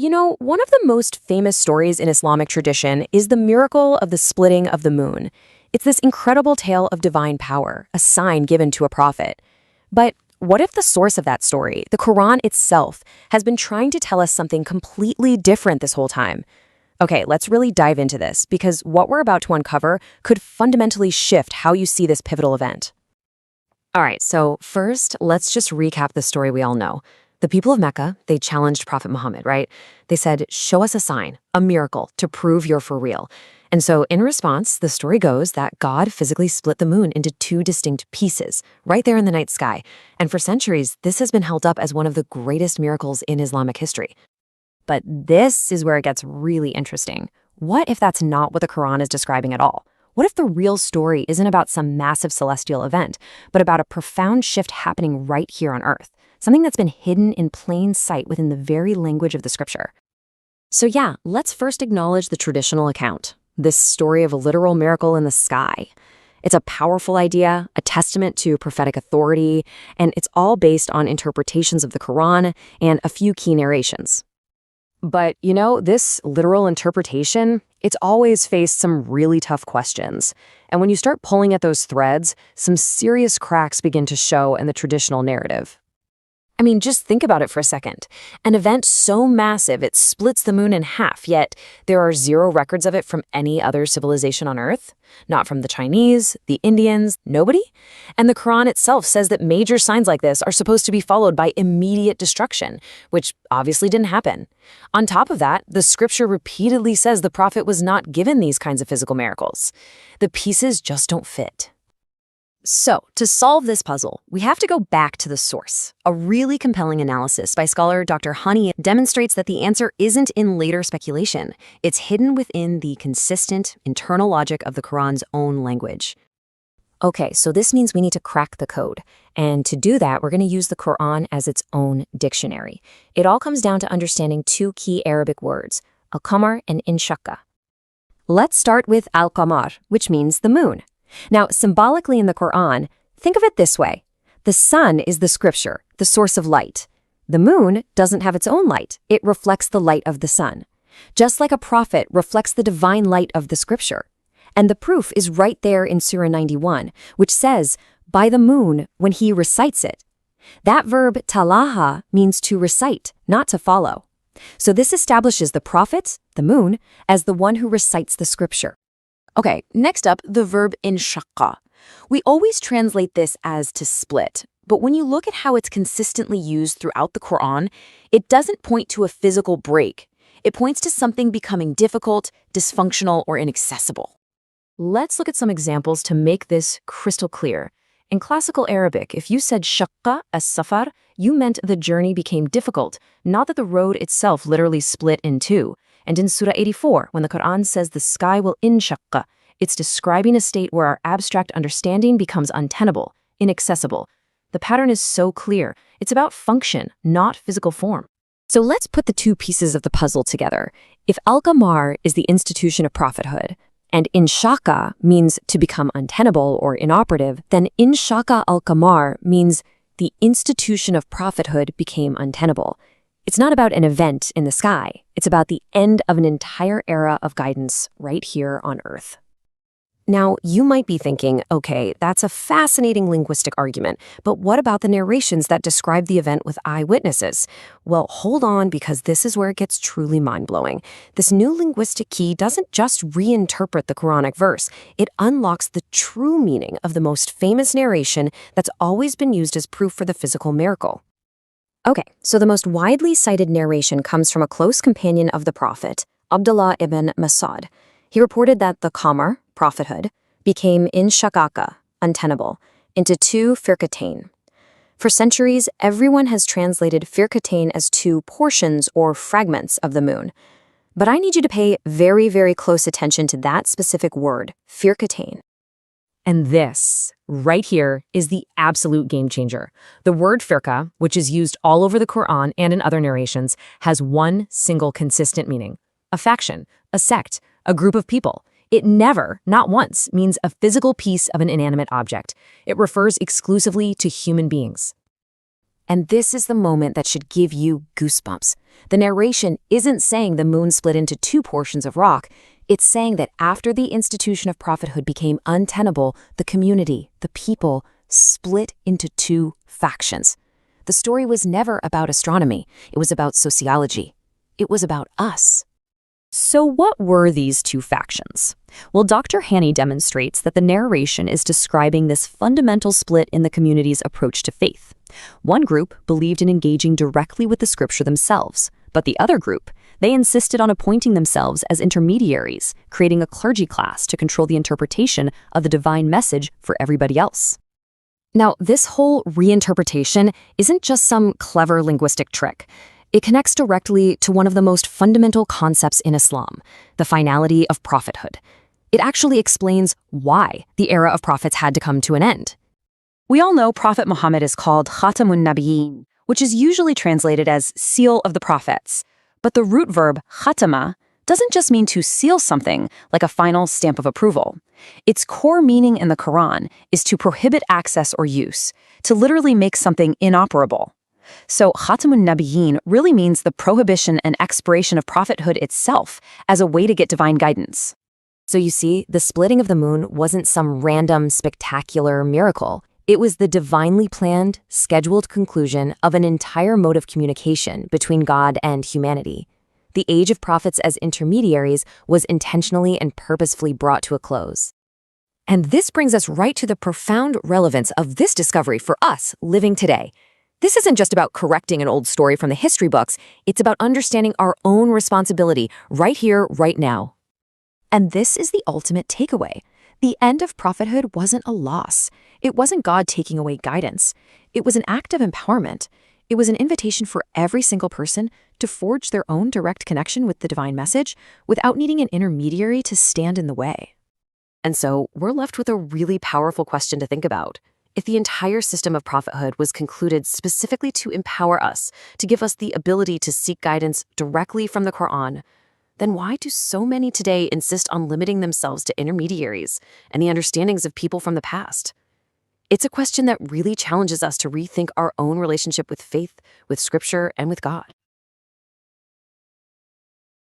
One of the most famous stories in Islamic tradition is the miracle of the splitting of the moon. It's this incredible tale of divine power, a sign given to a prophet. But what if the source of that story, the Quran itself, has been trying to tell us something completely different this whole time? Okay, let's really dive into this, because what we're about to uncover could fundamentally shift how you see this pivotal event. All right, so first, let's just recap the story we all know. The people of Mecca, they challenged Prophet Muhammad, right? They said, show us a sign, a miracle, to prove you're for real. And so in response, the story goes that God physically split the moon into two distinct pieces, right there in the night sky. And for centuries, this has been held up as one of the greatest miracles in Islamic history. But this is where it gets really interesting. What if that's not what the Quran is describing at all? What if the real story isn't about some massive celestial event, but about a profound shift happening right here on Earth? Something that's been hidden in plain sight within the very language of the scripture. So yeah, let's first acknowledge the traditional account, this story of a literal miracle in the sky. It's a powerful idea, a testament to prophetic authority, and it's all based on interpretations of the Quran and a few key narrations. But, this literal interpretation, it's always faced some really tough questions. And when you start pulling at those threads, some serious cracks begin to show in the traditional narrative. I mean, just think about it for a second. An event so massive it splits the moon in half, yet there are zero records of it from any other civilization on Earth. Not from the Chinese, the Indians, nobody. And the Quran itself says that major signs like this are supposed to be followed by immediate destruction, which obviously didn't happen. On top of that, the scripture repeatedly says the prophet was not given these kinds of physical miracles. The pieces just don't fit. So, to solve this puzzle, we have to go back to the source. A really compelling analysis by scholar Dr. Honey demonstrates that the answer isn't in later speculation. It's hidden within the consistent, internal logic of the Quran's own language. Okay, so this means we need to crack the code. And to do that, we're going to use the Quran as its own dictionary. It all comes down to understanding two key Arabic words, al-qamar and inshaqqa. Let's start with al-qamar, which means the moon. Now, symbolically in the Quran, think of it this way. The sun is the scripture, the source of light. The moon doesn't have its own light. It reflects the light of the sun. Just like a prophet reflects the divine light of the scripture. And the proof is right there in Surah 91, which says, by the moon when he recites it. That verb talaha means to recite, not to follow. So this establishes the prophet, the moon, as the one who recites the scripture. Okay, next up, the verb inshaqqa. We always translate this as to split, but when you look at how it's consistently used throughout the Quran, it doesn't point to a physical break. It points to something becoming difficult, dysfunctional, or inaccessible. Let's look at some examples to make this crystal clear. In classical Arabic, if you said shaqqa as-safar, you meant the journey became difficult, not that the road itself literally split in two. And in Surah 84, when the Quran says the sky will inshaqqa, it's describing a state where our abstract understanding becomes untenable, inaccessible. The pattern is so clear. It's about function, not physical form. So let's put the two pieces of the puzzle together. If al-qamar is the institution of prophethood, and inshaqqa means to become untenable or inoperative, then inshaqqa al-qamar means the institution of prophethood became untenable. It's not about an event in the sky. It's about the end of an entire era of guidance right here on Earth. Now, you might be thinking, okay, that's a fascinating linguistic argument, but what about the narrations that describe the event with eyewitnesses? Well, hold on, because this is where it gets truly mind-blowing. This new linguistic key doesn't just reinterpret the Quranic verse. It unlocks the true meaning of the most famous narration that's always been used as proof for the physical miracle. Okay, so the most widely cited narration comes from a close companion of the Prophet, Abdullah ibn Mas'ud. He reported that the qamar, prophethood, became inshaqqa, untenable, into two firqatain. For centuries, everyone has translated firqatain as two portions or fragments of the moon. But I need you to pay very, very close attention to that specific word, firqatain. And this, right here, is the absolute game changer. The word firqa, which is used all over the Quran and in other narrations, has one single consistent meaning: a faction, a sect, a group of people. It never, not once, means a physical piece of an inanimate object. It refers exclusively to human beings. And this is the moment that should give you goosebumps. The narration isn't saying the moon split into two portions of rock. It's saying that after the institution of prophethood became untenable, the community, the people, split into two factions. The story was never about astronomy. It was about sociology. It was about us. So what were these two factions? Well, Dr. Haney demonstrates that the narration is describing this fundamental split in the community's approach to faith. One group believed in engaging directly with the scripture themselves, but the other group, they insisted on appointing themselves as intermediaries, creating a clergy class to control the interpretation of the divine message for everybody else. Now, this whole reinterpretation isn't just some clever linguistic trick. It connects directly to one of the most fundamental concepts in Islam, the finality of prophethood. It actually explains why the era of prophets had to come to an end. We all know Prophet Muhammad is called Khatamun Nabiyyin, which is usually translated as seal of the prophets. But the root verb khatama doesn't just mean to seal something like a final stamp of approval. Its core meaning in the Quran is to prohibit access or use, to literally make something inoperable. So Khatamun Nabiyyin really means the prohibition and expiration of prophethood itself as a way to get divine guidance. So you see, the splitting of the moon wasn't some random, spectacular miracle. It was the divinely planned, scheduled conclusion of an entire mode of communication between God and humanity. The age of prophets as intermediaries was intentionally and purposefully brought to a close. And this brings us right to the profound relevance of this discovery for us living today. This isn't just about correcting an old story from the history books, it's about understanding our own responsibility right here, right now. And this is the ultimate takeaway. The end of prophethood wasn't a loss. It wasn't God taking away guidance. It was an act of empowerment. It was an invitation for every single person to forge their own direct connection with the divine message without needing an intermediary to stand in the way. And so we're left with a really powerful question to think about. If the entire system of prophethood was concluded specifically to empower us, to give us the ability to seek guidance directly from the Quran, then why do so many today insist on limiting themselves to intermediaries and the understandings of people from the past? It's a question that really challenges us to rethink our own relationship with faith, with Scripture, and with God.